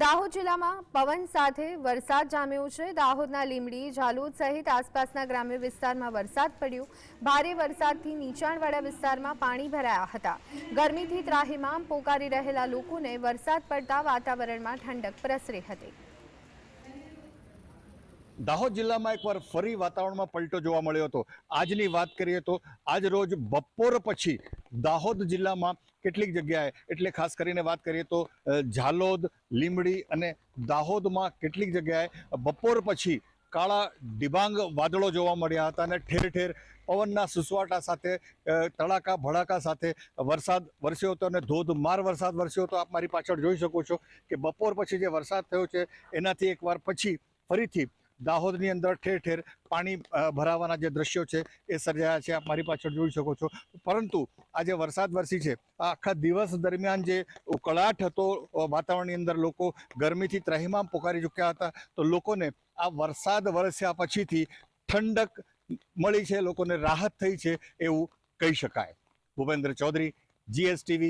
દાહોદ જિલ્લામાં પવન સાથે વરસાદ જામ્યો છે। દાહોદના લીંબડી, ઝાલોદ સહિત આસપાસના ગ્રામ્ય વિસ્તારમાં વરસાદ પડ્યો। ભારે વરસાદથી નીચાણવાળા વિસ્તારમાં પાણી ભરાયા હતા। ગરમીથી ત્રાહિમામ પોકારી રહેલા લોકોને વરસાદ પડતા વાતાવરણમાં ઠંડક પ્રસરી હતી। દાહોદ જિલ્લામાં એકવાર ફરી વાતાવરણમાં પલટો જોવા મળ્યો હતો। આજની વાત કરીએ તો આજ રોજ બપોર પછી દાહોદ જિલ્લામાં કેટલીક જગ્યાએ એટલે ખાસ કરીને વાત કરીએ તો ઝાલોદ, લીંબડી અને દાહોદમાં કેટલીક જગ્યાએ બપોર પછી કાળા ડિબાંગ વાદળો જોવા મળ્યા હતા અને ઠેર ઠેર પવનના સુસવાટા સાથે તડાકા ભડાકા સાથે વરસાદ વરસ્યો હતો અને ધોધમાર વરસાદ વરસ્યો હતો। આપ મારી પાછળ જોઈ શકો છો કે બપોર પછી જે વરસાદ થયો છે એનાથી એકવાર પછી ફરીથી દાહોદની અંદર ઠેર ઠેર પાણી ભરાવાના જે દ્રશ્યો છે એ સર્જાયા છે। આપ મારી પાછળ જોઈ શકો છો। પરંતુ આ જે વરસાદ વરસી છે આ આખા દિવસ દરમિયાન જે ઉકળાટ હતો વાતાવરણની અંદર, લોકો ગરમીથી ત્રાહિમામ પોકારી ચૂક્યા હતા, તો લોકોને આ વરસાદ વરસ્યા પછીથી ઠંડક મળી છે, લોકોને રાહત થઈ છે એવું કહી શકાય। ભૂપેન્દ્ર ચૌધરી, GSTV,